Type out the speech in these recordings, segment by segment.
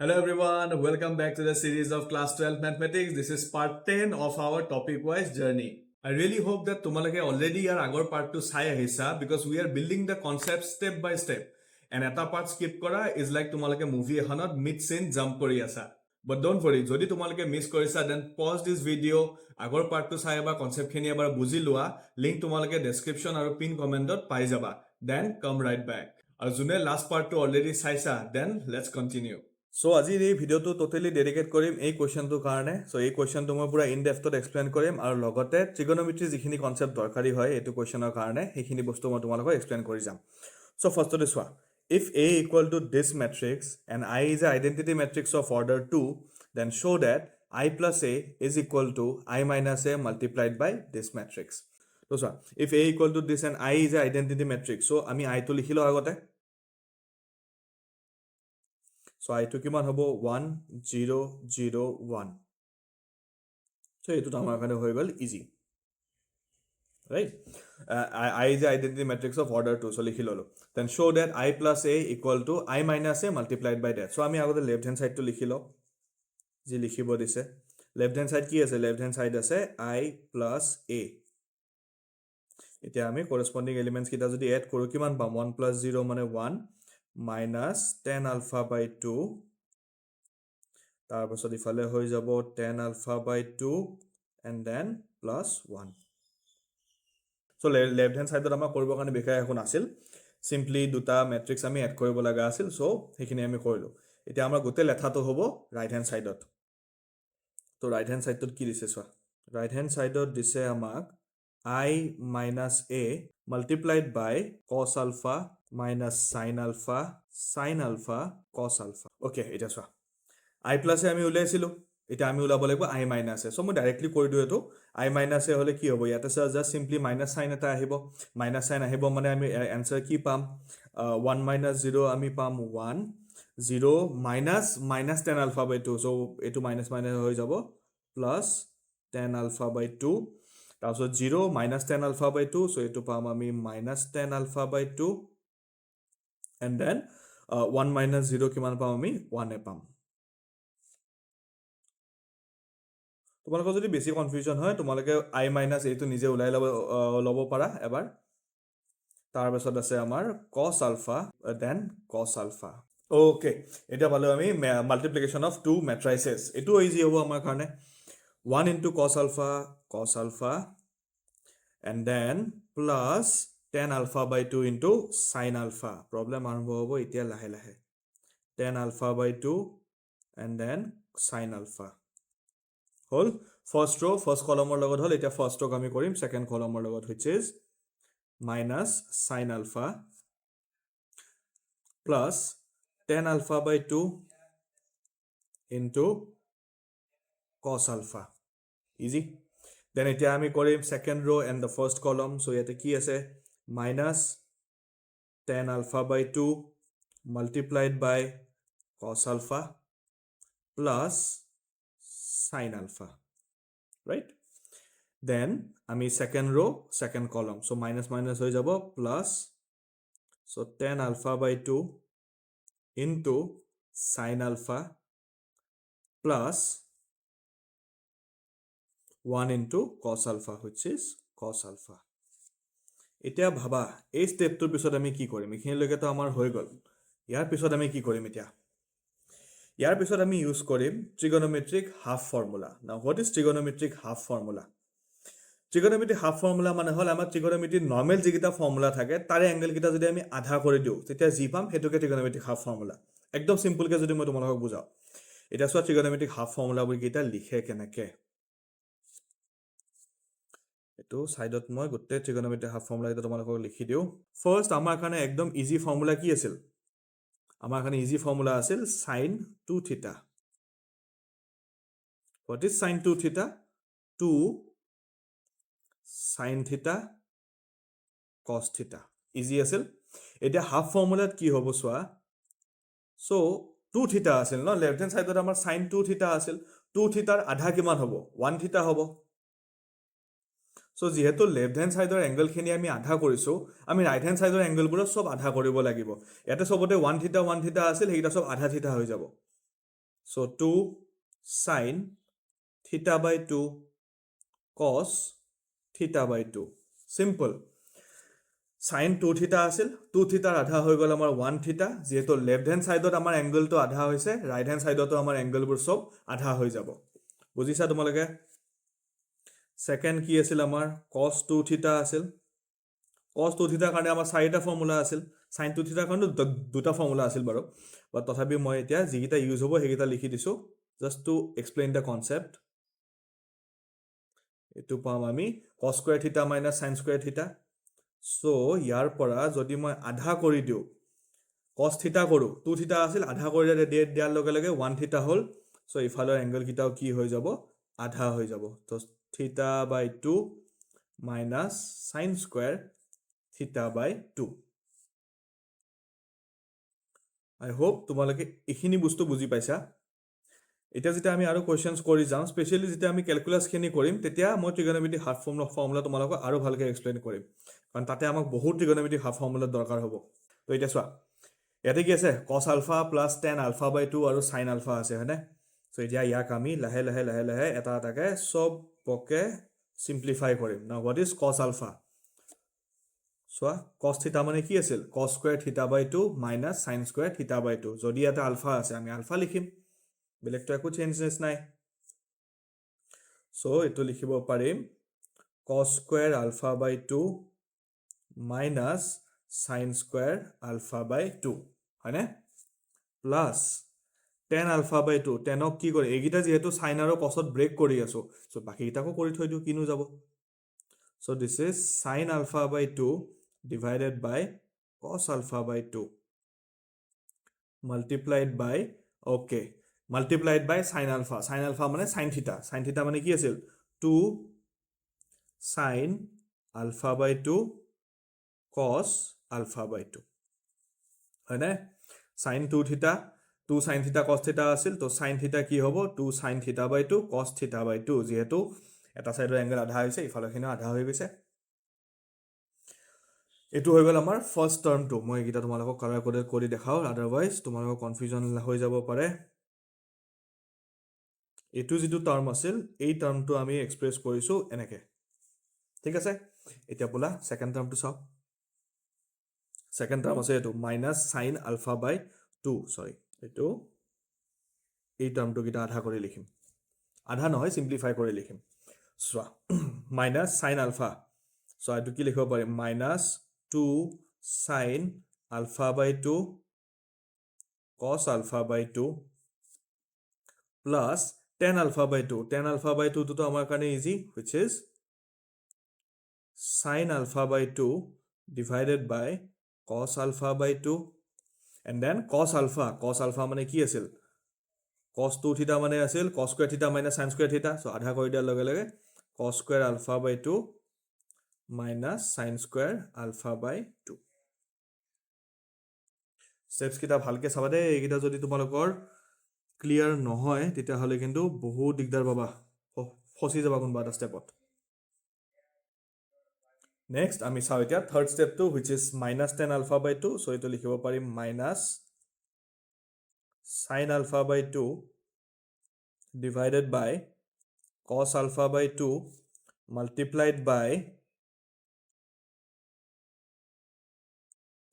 Hello everyone, welcome back to the series of Class 12 Mathematics. This is part 10 of our topic-wise journey. I really hope that tumalake already are agor part to sai ahisa because we are building the concept step by step. And eta part skip kora is like tumalake movie ehanot mid scene jump kori asa. But don't worry, jodi tumalake miss korisa then pause this video, agor part to sai aba concept khini abar buji lua, link tumalake description aru pin comment dot pai jaba. Then come right back. Aru june last part to already saisa, then let's continue. So আজি এই ভিডিওটো totally dedicate কৰিম এই কোৱেশ্চনটোৰ কাৰণে so এই কোৱেশ্চনটো মই পুৰা in ডেপথত explain কৰিম আৰু লগতে ট্ৰিগোনোমেট্ৰি যিখিনি কনসেপ্ট দৰকাৰী হয় এইটো কোৱেশ্চনৰ কাৰণে সেইখিনি বস্তু মই তোমালোকক এক্সপ্লেইন কৰি যাম সো ফাৰ্ষ্টতে চোৱা if a equal to this matrix and I is an identity matrix of order 2 then show that I plus a is equal to I minus a multiplied by this matrix so চোৱা if a equal to this and I is an identity matrix so আমি I টো লিখিলো আগতে So I took him on hobo 1 0 0 1. So it was easy. Right? I is the identity matrix of order 2. So likhilolo. Then show that I plus a equal to I minus a multiplied by that. So I go the left hand side to likhilo. Ji likhibo dise. Left hand side ki ase? Left hand side ase I plus a. Etia ami corresponding elements kita jodi add koru kiman pam 1 plus 0 mane 1. Minus 10 alpha by 2 tarpasot ifale hoi jabo 10 alpha by 2 and then plus 1 so left hand side amar koribo kane bekai ekhon asil simply duta matrix ami add koribo laga asil so hekhini ami korilu eta amar gote letha to hobo right hand side ot to right hand side tot ki dise so right hand side ot dise amak I minus a multiplied by cos alpha minus sin alpha cos alpha okay eta so I plus a ami ulaisilo eta ami ulabo lagbo I minus a so mo directly kori diu eto I minus a hole ki hobo yata sa just simply minus sign eta ahibo minus sign ahibo mane ami answer ki pam 1 minus 0 ami pam 1 0 minus 10 alpha by 2 so eto minus hoi jabo plus 10 alpha by 2 also 0 minus 10 alpha by 2 so eto pam ami minus 10 alpha by 2 and then 1 minus 0 kiman pam ami 1 e pam তোমালোক যদি বেছি confusion হয় তোমালোকে I minus a to নিজে উলাই লব পাৰা এবাৰ তাৰ পাছত আছে আমাৰ cos alpha then cos alpha okay এটা পালো আমি multiplication of two matrices এটো ইজি হ'ব আমাৰ কাৰণে 1 into cos alpha and then plus 10 alpha by 2 into sin alpha problem arambho hobo etia lahe 10 alpha by 2 and then sin alpha whole first row first column or logot hol eta first row ami korim second column or logot which is minus sin alpha plus 10 alpha by 2 into cos alpha easy then eta ami korim second row and the first column so yate ki ase minus 10 alpha by 2 multiplied by cos alpha plus sin alpha right then ami second row second column so minus hoi jabo plus so 10 alpha by 2 into sin alpha plus 1 into cos alpha which is cos alpha এতিয়া ভাবা এই স্টেপটোৰ পিছত আমি কি কৰিম এখিনি লগে তো আমাৰ হৈ গল ইয়াৰ পিছত আমি কি কৰিম এতিয়া ইয়াৰ পিছত আমি ইউজ কৰিম trigonometric half formula now what is trigonometric half formula trigonometric half formula মানে হল আমাৰ trigonometry normal যিকিটা ফৰ্মুলা থাকে তাৰে এংগল কিটা যদি আমি আধা কৰি দিও তেতিয়া জি পাম হেতুকে trigonometric half formula একদম সিম্পল কে যদি মই তোমালোকক বুজাও এটা সো trigonometric half formula বুলি কিটা লিখে কেনেকে এটো সাইডত মই গটে trigonometric half formula এটা তোমালোকক লিখি দিও ফার্স্ট আমাৰ কাৰণে একদম ইজি ফৰ্মুলা কি আছিল আমাৰ কাৰণে ইজি ফৰ্মুলা আছিল sin 2 theta what is sin 2 theta 2 sin theta cos theta easy আছিল এটা হাফ ফৰ্মুলাত কি হ'ব সোৱা so 2 theta আছিল ন লেফট হ্যান্ড সাইডত আমাৰ sin 2 theta আছিল 2 theta আধা কিমান হ'ব 1 theta হ'ব so যেহেতু লেফট হ্যান্ড সাইডৰ এংগল খিনি আমি আধা কৰিছো আমি ৰাইট হ্যান্ড সাইডৰ এংগল বোৰ সব আধা কৰিব লাগিব ইয়াতে সবতে 1 থিটা আছিল হেইটা সব আধা থিটা হৈ যাব So 2 sin theta by 2 cos theta by 2. Simple. Sin 2 theta আছিল 2 theta আধা হৈ গ'ল আমাৰ 1 theta যেহেতু লেফট হ্যান্ড সাইডত আমাৰ এংগলটো আধা হৈছে ৰাইট হ্যান্ড সাইডতো আমাৰ এংগলবোৰ সব আধা হৈ যাব বুজিছা তোমালোকে সেকেন্ড কি আছিল আমাৰ cos 2 theta আছিল cos 2 theta কাৰণে আমাৰ চাৰিটা ফৰ্মুলা আছিল sin 2 theta কাৰণে দুটা ফৰ্মুলা আছিল বাৰু বাট তথাপি মই এতিয়া যিকিটা ইউজ হ'ব সেইকিটা লিখি দিছো just to explain the concept এটো পাম আমি cos square theta minus sin square theta so ইয়াৰ পৰা যদি মই আধা কৰি দিও cos theta কৰো 2 theta আছিল আধা কৰি দিয়াৰ লগে লগে 1 theta হল so ইফালৰ এংগল কিটাও কি হৈ যাব আধা হৈ যাব তো theta by 2 minus sin square theta by 2 I hope তোমালোকে এখিনি বস্তু বুজি পাইছা এটা যেটা আমি আৰু কোৱেশ্চনস কৰি যাম স্পেশালি যেটা আমি ক্যালকুলাস খিনি কৰিম তেতিয়া মই ট্ৰিগোনোমেট্ৰি হাফ ফৰ্মুলা তোমালোকক আৰু ভালকে এক্সপ্লেইন কৰিম কাৰণ তাতে আমাক বহুত ট্ৰিগোনোমেট্ৰি হাফ ফৰ্মুলা দৰকাৰ হ'ব তো এটা চোৱা ইয়াতে কি আছে cos alpha plus tan alpha by 2 আৰু sin alpha আছে হয়নে সো এতিয়া ইয়াক আমি লাহে লাহে এটা এটাকে সব পকে সিম্পলিফাই কৰিম নাও what is cos alpha so cos theta মানে কি আছিল cos square theta by 2 minus sin square theta by 2 যদি এটা alpha আছে আমি alpha লিখিম বেলেগ তো একো চেঞ্জেস নাই সো এটো লিখিব পাৰিম cos square alpha by 2 minus sin square alpha by 2 হয়নে plus tan alpha by 2 tan অক কি কৰে এগিটা যেহেতু sin আৰু cos ত ব্ৰেক কৰি আছো সো বাকি গিটাকো কৰি থৈ দিও কিনো যাব so this is sin alpha by 2 divided by cos alpha by 2 multiplied by okay multiplied by sin alpha মানে sin theta মানে কি আছিল 2 sin alpha by 2 cos alpha by 2 হয়নে sin 2 theta 2 sin theta cos theta আছিল তো sin theta কি হ'ব 2 sin theta by 2 cos theta by 2 যেহেতু এটা সাইডৰ এংগল আধা হৈছে ইফালৰখিনি আধা হৈ গৈছে এটো হৈ গল আমাৰ ফাৰ্স্ট টাৰ্মটো মই এটা তোমালোকক কালাৰ কৰি দেখাও আদাৰৱাইজ তোমালোকৰ কনফিউজন হৈ যাব পাৰে এটো যেটো টাৰ্ম আছিল এই টাৰ্মটো আমি এক্সপ্ৰেছ কৰিছো এনেকে ঠিক আছে এতিয়া বলা সেকেন্ড টার্মটো চাও সেকেন্ড টার্ম আছে এটো minus sin alpha by 2 sorry এটো এই টার্মটো কিটা আধা কৰি লিখিম আধা নহয় সিম্পলিফাই কৰি লিখিম so minus sin alpha so এটো কি লিখিব পাৰি minus 2 sin alpha by 2 cos alpha by 2 plus tan alpha by 2 to আমাৰ কাৰণে easy which is sin alpha by 2 divided by cos alpha by 2 and then cos alpha মানে কি আছিল cos 2 theta মানে আছিল cos square theta minus sin square theta so আধা কৰি দিয়াৰ লগে লগে cos square alpha by 2 minus sin square alpha by 2 steps কিটা ভালকে চাবা দে এইকিটা যদি তোমালোকৰ ক্লিয়াৰ নহয় তেতিয়া হলে কিন্তু বহুত দিগদাৰ পাবা ফসি যাবা কোনবা এটা স্টেপত নেক্সট আমি চাও এতিয়া third স্টেপটো which is minus tan alpha by 2 so এটো লিখিব পাৰিম minus sin alpha by 2 divided by cos alpha by 2 multiplied by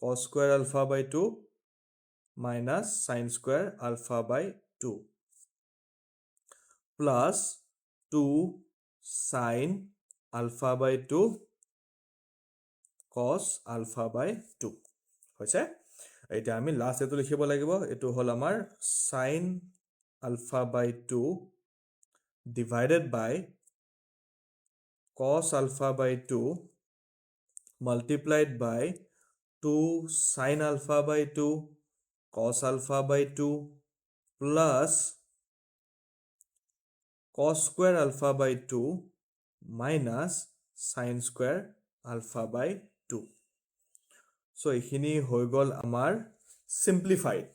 cos square alpha by 2 minus sin square alpha by 2 plus 2 sin alpha by 2 cos alpha by 2 হৈছে এটা আমি last এটো লিখিব লাগিব এটো হল আমাৰ sin alpha by 2 divided by cos alpha by 2 multiplied by 2 sin alpha by 2 cos alpha by 2 plus cos square alpha by 2 minus sin square alpha by 2 so এখিনি হৈ গল আমাৰ simplified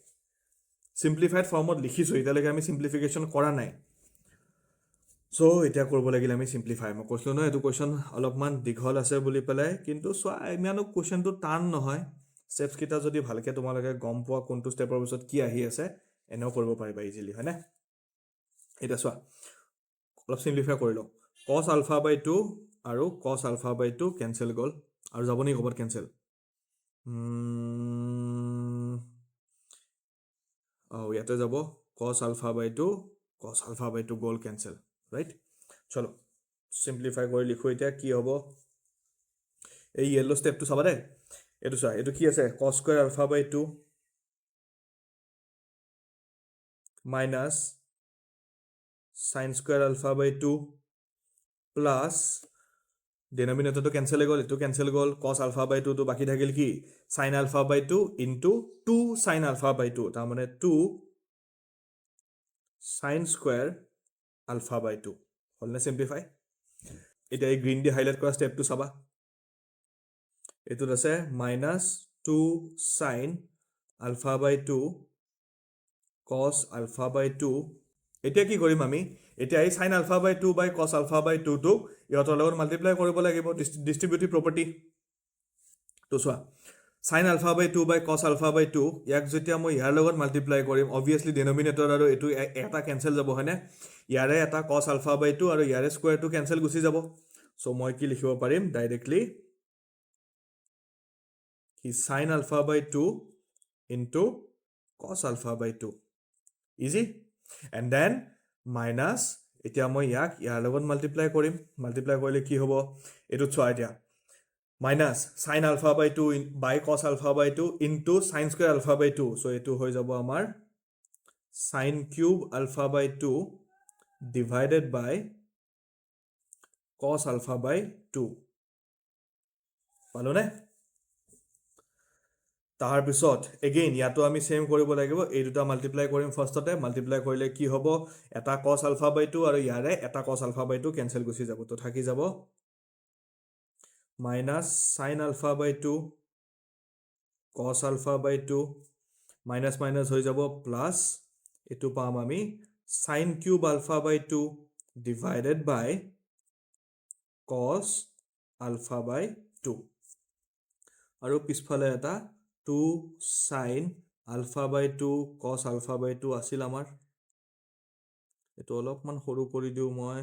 ফৰ্মত লিখিছো এটালৈকে আমি সিম্পলিফিকেশন কৰা নাই so এতিয়া কৰিব লাগিল আমি সিম্পলিফাই মই কৈছিলো ন এটো কোৱেশ্চন অলপমান দীঘল আছে বুলি পেলাই কিন্তু সোয়া ইমানো কোৱেশ্চনটো টান নহয় স্টেপস কিটা যদি ভালকে তোমালোকে গম পোৱা কোনটো স্টেপৰ পিছত কি আহি আছে এনেও কৰিব পাৰিবা ইজিলি হয়নে এটা চোৱা অলপ সিম্পলিফাই কৰি লওঁ cos alpha by 2 আৰু cos alpha by 2 কেনসেল গ'ল আৰু যাব নি ক'বাত কেনসেল ইয়াতে যাব cos alpha by 2 গ'ল কেনসেল ৰাইট চলো সিম্পলিফাই কৰি লিখো এতিয়া কি হ'ব এই ইয়েলো ষ্টেপটো চাবা দে এইটো চোৱা এইটো কি আছে cos square alpha by 2 minus sin square alpha by 2 plus denominator to cancel গ'ল এটো cancel গ'ল cos alpha by 2 তো বাকি থাকিল কি sin alpha by 2 into 2 sin alpha by 2 তাৰ মানে 2 sin square alpha by 2 হলনে simplify এটা এই গ্ৰীন দি হাইলাইট কৰা ষ্টেপটো চাবা এটোত আছে -2 sin alpha by 2 cos alpha by 2 এতিয়া কি কৰিম আমি এতিয়া এই sin alpha by 2 by cos alpha by 2 তো ইহতৰ লগত মাল্টিপ্লাই কৰিব লাগিব ডিস্ট্ৰিবিউটিভ প্ৰপাৰ্টি তো চোৱা sin alpha by 2 by cos alpha by 2 ইয়াক যেতিয়া মই ইয়াৰ লগত মাল্টিপ্লাই কৰিম obviously denominator আৰু এটো এটা কেনসেল যাব হয়নে ইয়াৰে এটা cos alpha by 2 আৰু ইয়াৰে স্কয়াৰ টো কেনসেল গুচি যাব সো মই কি লিখিব পাৰিম ডাইৰেক্টলি কি sin alpha by 2 into cos alpha by 2 easy and then minus এতিয়া মই ইয়াৰ লগত মাল্টিপ্লাই কৰিম মাল্টিপ্লাই কৰিলে কি হ'ব এটো চোৱা এতিয়া minus sin alpha by 2 by cos alpha by 2 into sin square alpha by 2 so etu হৈ যাব আমাৰ sin cube alpha by 2 divided by cos alpha by 2 পালোনে তাৰ পিছত এগেইন ইয়াতো আমি সেম কৰিব লাগিব এই দুটা মাল্টিপ্লাই কৰিম ফাৰ্ষ্টতে মাল্টিপ্লাই কৰিলে কি হ'ব এটা cos alpha by 2 আৰু ইয়াৰে এটা cos alpha by 2 কেনসেল গুচি যাব তো থাকি যাব minus sin alpha by 2 cos alpha by 2 minus minus হৈ যাব plus এটো পাম আমি sin cube alpha by 2 divided by cos alpha by 2 আৰু পিছফালে এটা 2 sin alpha by 2 cos alpha by 2 আছিল আমাৰ এটো অলপমান সৰু কৰি দিও মই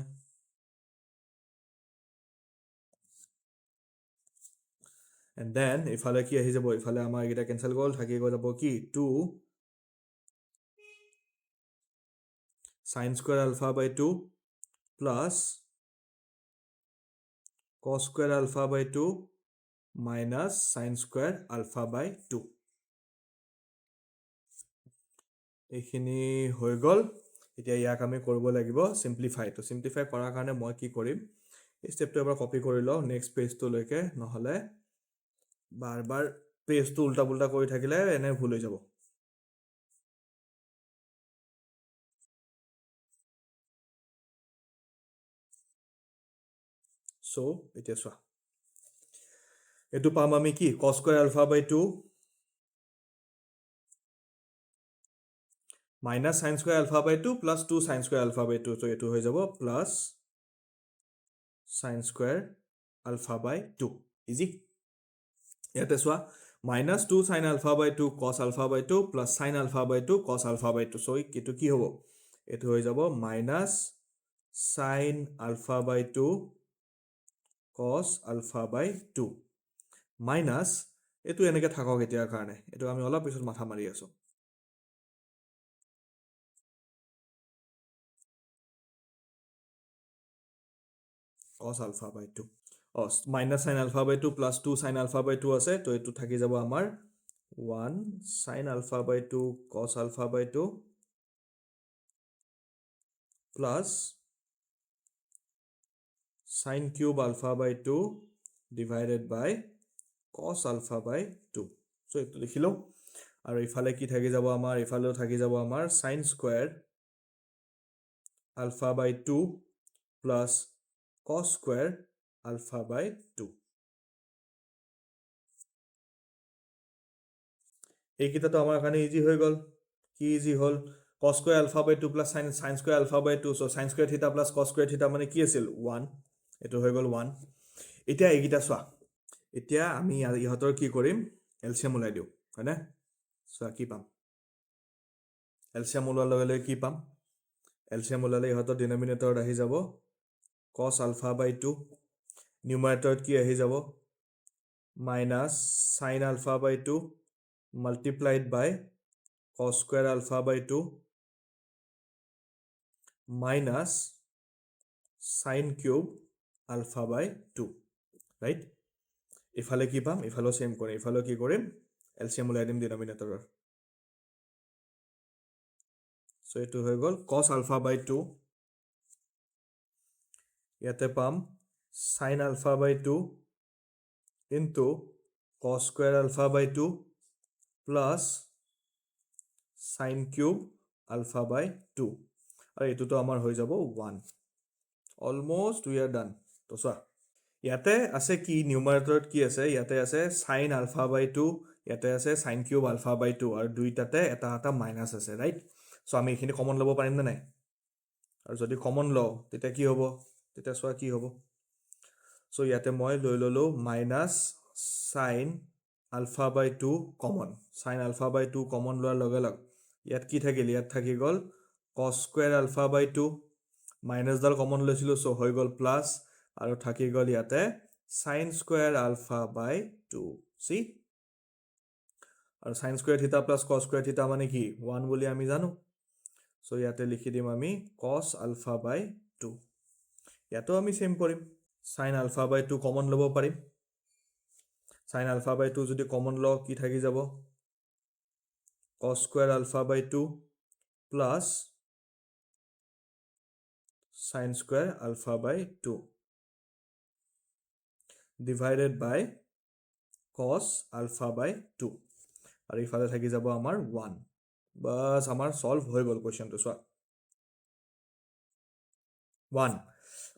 and then ইফালে কি আহি যাব ইফালে আমাৰ এটা কেনসেল গ'ল থাকি গৈ যাব কি 2 sin square alpha by 2 plus cos square alpha by 2 minus sin square alpha by 2 এইখিনি হৈ গ'ল এতিয়া ইয়াক আমি কৰিব লাগিব সিম্পলিফাই তো সিম্পলিফাই কৰাৰ কাৰণে মই কি কৰিম এই ষ্টেপটো এবাৰ কপি কৰি লও নেক্সট পেজটো লৈকে নহলে বাৰ বাৰ পেজটো উল্টা পুল্টা কৰি থাকিলে এনে ভুল হৈ যাব সো এতিয়া চোৱা এটো পাম আমি কি cos square alpha by 2 minus sin square alpha by 2 plus 2 sin square alpha by 2 so eto হৈ যাব plus sin square alpha by 2 easy ইয়াতে চোৱা minus 2 sin alpha by 2 cos alpha by 2 plus sin alpha by 2 cos alpha by 2 so এটো কি হ'ব এটো হৈ যাব minus sin alpha by 2 cos alpha by 2 minus এটো এনেকে থাকক এতিয়াৰ কাৰণে এটো আমি অলপ পিছত মাথা মাৰি আছো cos alpha by 2 minus sin alpha by 2 plus 2 sin alpha by 2 আছে তো এটো থাকি যাব আমাৰ 1 sin alpha by 2 cos alpha by 2 plus sin cube alpha by 2 divided by cos alpha by 2 so এটো লিখিলো আৰু ইফালে কি থাকি যাব আমাৰ ইফালেও থাকি যাব আমাৰ sin square alpha by 2 plus cos square alpha by 2 এইকিটা তো আমাৰ কাৰণে ইজি হৈ গল কি easy hall cos square alpha by 2 plus sin square alpha by 2 so sin square theta plus cos square theta মানে কি আছিল 1 এটো হৈ গল 1 এতিয়া এইকিটা চোৱা এতিয়া আমি ইহতৰ কি কৰিম এলসিএম উলাই দিও হয়নে চোৱা কি পাম LCM ওলোৱাৰ লগে লগে কি পাম LCM ওলালে ইহঁতৰ ডিনমিনেটৰত আহি যাব cos alpha by 2 নিউমাৰেটৰত কি আহি যাব minus sin alpha by 2 multiplied by cos square alpha by 2 minus sin cube alpha by 2 right ইফালে কি পাম ইফালে সেম কৰিম ইফালে কি কৰিম LCM ওলাই দিম ডিনমিনেটৰৰ সো এটো হৈ গল cos alpha by 2 ইয়াতে পাম sin alpha by 2 into cos square alpha by 2 plus sin cube alpha by 2 আৰু এটোটো আমাৰ হৈ যাব 1 অলমোস্ট we are done তো সা ইয়াতে আছে কি নিউমাৰেটৰত কি আছে ইয়াতে আছে sin alpha by 2 ইয়াতে আছে sin cube alpha by 2 আৰু দুইটাতে এটা এটা মাইনাস আছে ৰাইট সো আমি এখিনি কমন লব পাৰিম না নাই আৰু যদি কমন লও তেতিয়া কি হ'ব তেতিয়া সোৱা কি হ'ব সো ইয়াতে মই লৈ ললো minus sin alpha by 2 common sin alpha by 2 common লোৱাৰ লগে লগে ইয়াত কি থাকিল ইয়াত থাকি গল cos square alpha by 2 minus ডাল common লৈছিলো সো হৈ গল plus আৰু থাকি গল ইয়াতে sin square alpha by 2 see আৰু sin square theta plus cos square theta মানে কি 1 বুলি আমি জানো সো ইয়াতে লিখি দিম আমি cos alpha by 2 ইয়াতো আমি সেম কৰিম sin alpha by 2 common লব পাৰিম sin alpha by 2 যদি common ল কি থাকি যাব cos square alpha by 2 plus sin square alpha by 2 divided by cos alpha by 2 আৰু ইফালে থাকি যাব আমাৰ 1 বাস আমাৰ সলভ হৈ গল কোৱেশ্চনটো so 1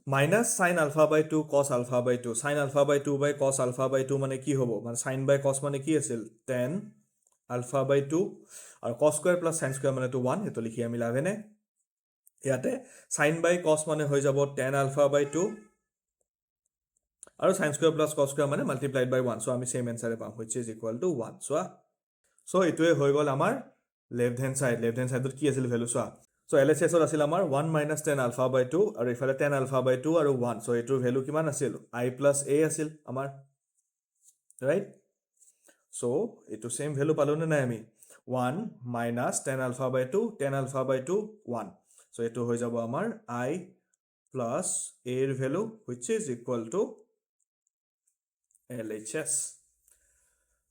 minus sin alpha by 2 cos alpha by 2 sin alpha by 2 by cos alpha by 2 মানে কি হ'ব মানে sin by cos মানে কি আছিল tan alpha by 2 আৰু cos square plus sin square মানে তো 1 এটো লিখি আমি লাভে নে ইয়াতে sin by cos মানে হৈ যাব tan alpha by 2 আৰু sin square plus cos square মানে multiplied by 1 so আমি সেম আনসারে পাম which is equal to 1 so এটোৱে হৈ গল আমাৰ লেফট হ্যান্ড সাইডত কি আছিল ভ্যালু সোয়া so LHS ৰ আছিল আমাৰ 1 minus tan alpha by 2 আৰু ইফালে tan alpha by 2 আৰু 1 so এটোৰ ভ্যালু কিমান আছিল I plus a আছিল আমাৰ right so এটো সেম ভ্যালু পালো নে নাই আমি 1 minus tan alpha by 2 tan alpha by 2 1 so এটো হৈ যাব আমাৰ I plus a এর value which is equal to LHS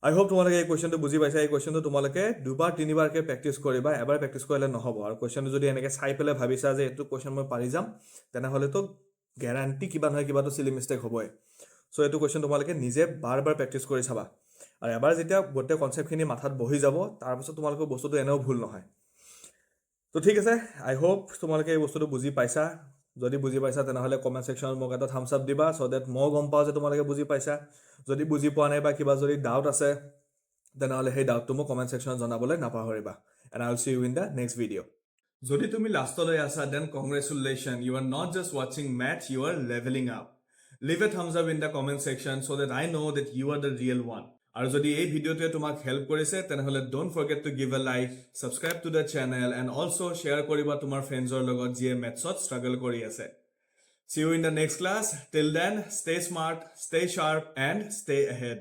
I hope তোমালোকে এই কোৱেশ্চনটো বুজি পাইছা এই কোৱেশ্চনটো তোমালোকে দুবাৰ তিনিবাৰকে প্ৰেক্টিস কৰিবা এবাৰ প্ৰেক্টিস কৰিলে নহব আৰু কোৱেশ্চনটো যদি এনেকে চাই পেলে ভাবিছা যে এটো কোৱেশ্চন মই পাৰি যাম তেনে হলে তো গ্যাৰান্টি কিবা নহয় কিবা তো সিলি মিস্টেক হ'বই সো এটো কোৱেশ্চন তোমালোকে নিজে বাৰবাৰ প্ৰেক্টিস কৰি চাবা আৰু এবাৰ যেতিয়া গোটে কনসেপ্টখিনি মাথাত বহি যাব তাৰ পিছত তোমালোকৰ বস্তুটো এনেও ভুল নহয় তো ঠিক আছে I hope তোমালোকে এই বস্তুটো বুজি পাইছা যদি বুজি পাইছা তেনে হলে কমেন্ট সেকশনত মোক এটা থাম্বস আপ দিবা সো দ্যাট মই গম পাও যে তোমালোকে বুজি পাইছা যদি বুজি পোৱা নাই বা কিবা যদি ডাউট আছে তেনে হলে সেই ডাউটটো মোক কমেন্ট সেকশনত জনাবলৈ নাপাহৰিবা and I'll see you in the next video যদি তুমি লাষ্টলৈ আছা then congratulations you are not just watching math you are leveling up leave a thumbs up in the comment section so that I know that you are the real one আৰু যদি এই ভিডিওটোৱে তোমাক help কৰিছে তেনে হলে don't forget to give a like subscribe to the channel and also share কৰিবা তোমাৰ ফ্ৰেণ্ডৰ লগত যিয়ে মেথছত struggle কৰি আছে see you in the next class till then stay smart stay sharp and stay ahead